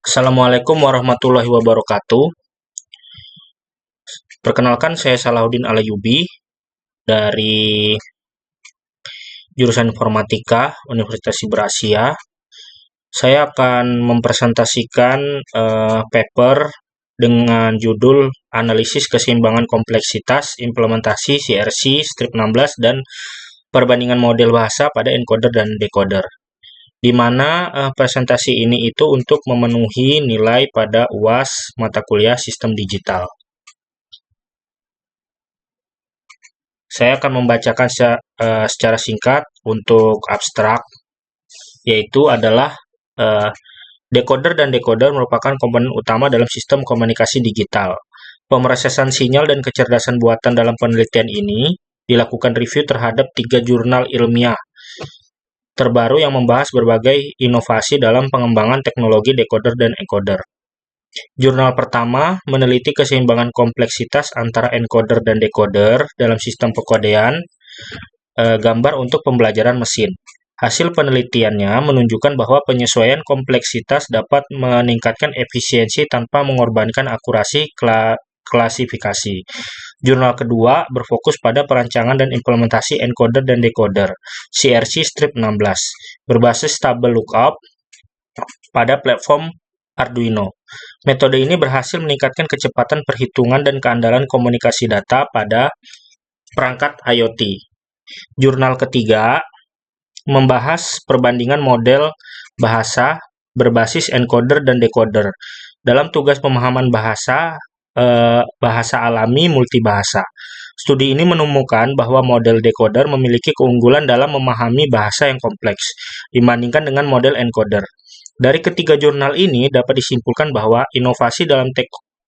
Assalamualaikum warahmatullahi wabarakatuh. Perkenalkan, saya Salahuddin Alayubi dari jurusan Informatika Universitas Siberasia. Saya akan mempresentasikan paper dengan judul Analisis Keseimbangan Kompleksitas Implementasi CRC Strip 16 dan Perbandingan Model Bahasa pada Encoder dan Decoder, di mana presentasi ini itu untuk memenuhi nilai pada UAS mata kuliah Sistem Digital. Saya akan membacakan secara singkat untuk abstrak, yaitu adalah eh, decoder dan decoder merupakan komponen utama dalam sistem komunikasi digital. Pemrosesan sinyal dan kecerdasan buatan dalam penelitian ini dilakukan review terhadap 3 jurnal ilmiah terbaru yang membahas berbagai inovasi dalam pengembangan teknologi decoder dan encoder. Jurnal pertama meneliti keseimbangan kompleksitas antara encoder dan decoder dalam sistem pekodean gambar untuk pembelajaran mesin. Hasil penelitiannya menunjukkan bahwa penyesuaian kompleksitas dapat meningkatkan efisiensi tanpa mengorbankan akurasi klasifikasi. Jurnal kedua berfokus pada perancangan dan implementasi encoder dan decoder CRC Strip 16 berbasis tabel lookup pada platform Arduino. Metode ini berhasil meningkatkan kecepatan perhitungan dan keandalan komunikasi data pada perangkat IoT. Jurnal ketiga membahas perbandingan model bahasa berbasis encoder dan decoder dalam tugas pemahaman bahasa alami multibahasa. Studi ini menemukan bahwa model decoder memiliki keunggulan dalam memahami bahasa yang kompleks dibandingkan dengan model encoder. Dari ketiga jurnal ini dapat disimpulkan bahwa inovasi dalam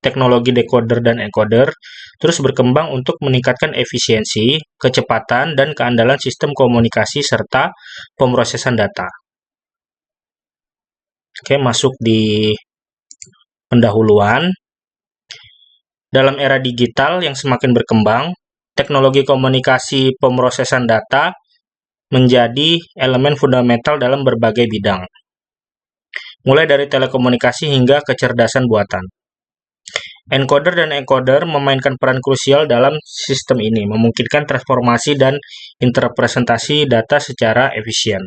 teknologi decoder dan encoder terus berkembang untuk meningkatkan efisiensi, kecepatan, dan keandalan sistem komunikasi serta pemrosesan data. Oke, masuk di pendahuluan. Dalam era digital yang semakin berkembang, teknologi komunikasi pemrosesan data menjadi elemen fundamental dalam berbagai bidang, mulai dari telekomunikasi hingga kecerdasan buatan. Encoder dan encoder memainkan peran krusial dalam sistem ini, memungkinkan transformasi dan interpretasi data secara efisien.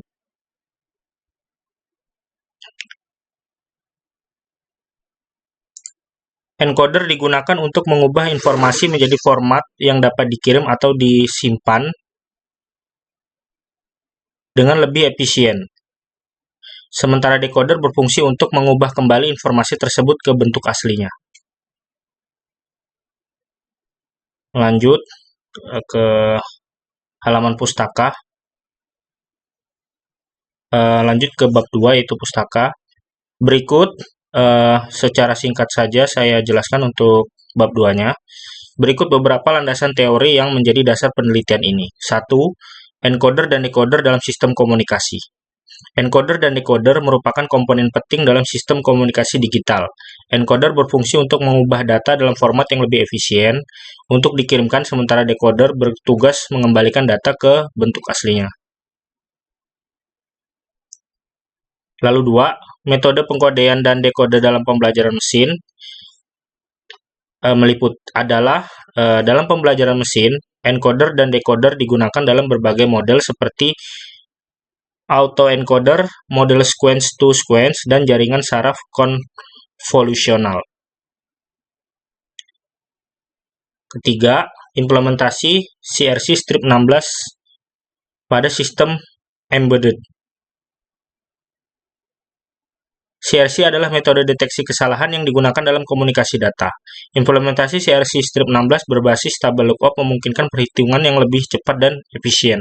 Encoder digunakan untuk mengubah informasi menjadi format yang dapat dikirim atau disimpan dengan lebih efisien. Sementara decoder berfungsi untuk mengubah kembali informasi tersebut ke bentuk aslinya. Lanjut ke halaman pustaka. Lanjut ke bab 2 yaitu pustaka. Berikut secara singkat saja saya jelaskan untuk bab 2-nya. Berikut beberapa landasan teori yang menjadi dasar penelitian ini. 1. Encoder dan decoder dalam sistem komunikasi. Encoder dan decoder merupakan komponen penting dalam sistem komunikasi digital. Encoder berfungsi untuk mengubah data dalam format yang lebih efisien untuk dikirimkan, sementara decoder bertugas mengembalikan data ke bentuk aslinya. Lalu 2, metode pengkodean dan decoder dalam pembelajaran mesin dalam pembelajaran mesin, encoder dan decoder digunakan dalam berbagai model seperti autoencoder, model sequence-to-sequence, dan jaringan saraf konvolusional. Ketiga, implementasi CRC Strip 16 pada sistem embedded. CRC adalah metode deteksi kesalahan yang digunakan dalam komunikasi data. Implementasi CRC Strip 16 berbasis tabel lookup memungkinkan perhitungan yang lebih cepat dan efisien.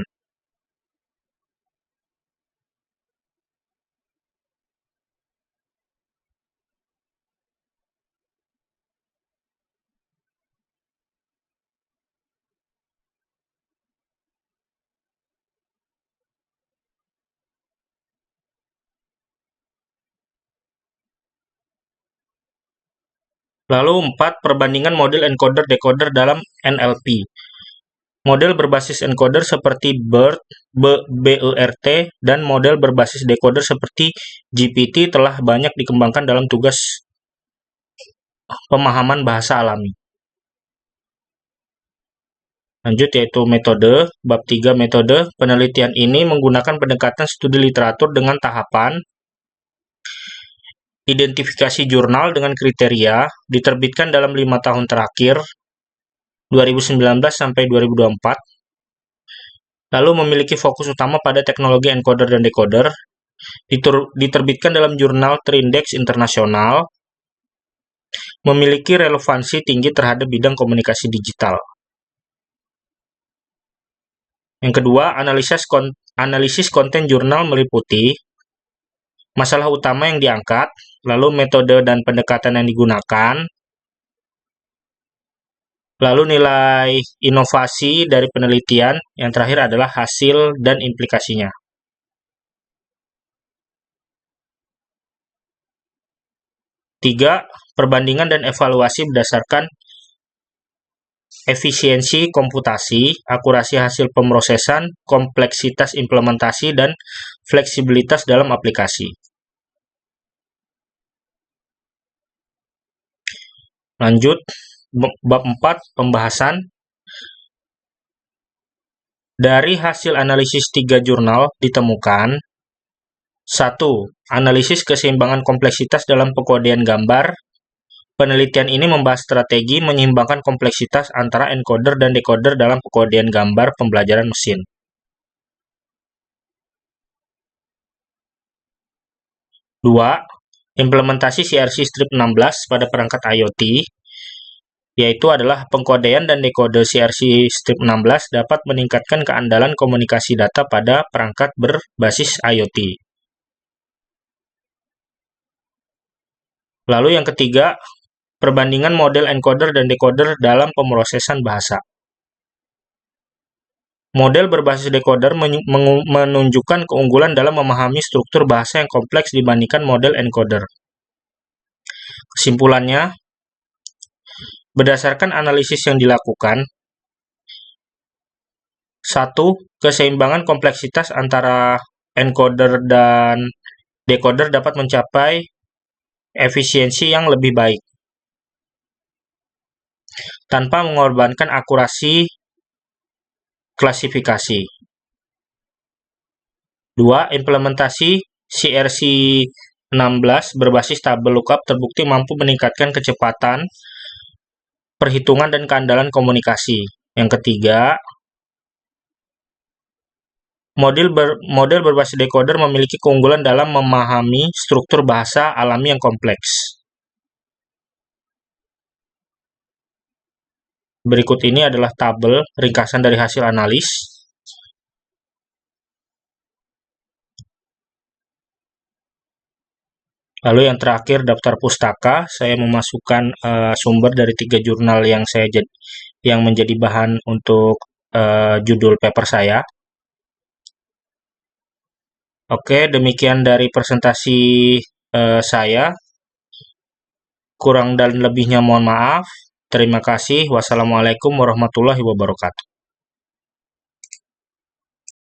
Lalu 4, perbandingan model encoder-decoder dalam NLP. Model berbasis encoder seperti BERT dan model berbasis decoder seperti GPT telah banyak dikembangkan dalam tugas pemahaman bahasa alami. Lanjut yaitu metode, bab 3 metode. Penelitian ini menggunakan pendekatan studi literatur dengan tahapan identifikasi jurnal dengan kriteria, diterbitkan dalam 5 tahun terakhir, 2019 sampai 2024, lalu memiliki fokus utama pada teknologi encoder dan decoder, diterbitkan dalam jurnal Trindex Internasional, memiliki relevansi tinggi terhadap bidang komunikasi digital. Yang kedua, analisis konten jurnal meliputi masalah utama yang diangkat, lalu metode dan pendekatan yang digunakan, lalu nilai inovasi dari penelitian, yang terakhir adalah hasil dan implikasinya. Tiga, perbandingan dan evaluasi berdasarkan efisiensi komputasi, akurasi hasil pemrosesan, kompleksitas implementasi, dan fleksibilitas dalam aplikasi. Lanjut, bab 4, pembahasan. Dari hasil analisis 3 jurnal ditemukan 1. Analisis keseimbangan kompleksitas dalam pengodean gambar. Penelitian ini membahas strategi menyeimbangkan kompleksitas antara encoder dan decoder dalam pengodean gambar pembelajaran mesin. 2. Implementasi CRC strip 16 pada perangkat IoT, yaitu adalah pengkodean dan dekode CRC strip 16 dapat meningkatkan keandalan komunikasi data pada perangkat berbasis IoT. Lalu yang ketiga, perbandingan model encoder dan decoder dalam pemrosesan bahasa. Model berbasis decoder menunjukkan keunggulan dalam memahami struktur bahasa yang kompleks dibandingkan model encoder. Kesimpulannya, berdasarkan analisis yang dilakukan, 1. Keseimbangan kompleksitas antara encoder dan decoder dapat mencapai efisiensi yang lebih baik tanpa mengorbankan akurasi klasifikasi. 2. Implementasi CRC 16 berbasis tabel lookup terbukti mampu meningkatkan kecepatan perhitungan dan keandalan komunikasi. Yang ketiga, model berbasis decoder memiliki keunggulan dalam memahami struktur bahasa alami yang kompleks. Berikut ini adalah tabel ringkasan dari hasil analis. Lalu yang terakhir, daftar pustaka. Saya memasukkan sumber dari 3 jurnal yang menjadi bahan untuk judul paper saya. Oke, demikian dari presentasi saya. Kurang dan lebihnya mohon maaf. Terima kasih. Wassalamualaikum warahmatullahi wabarakatuh.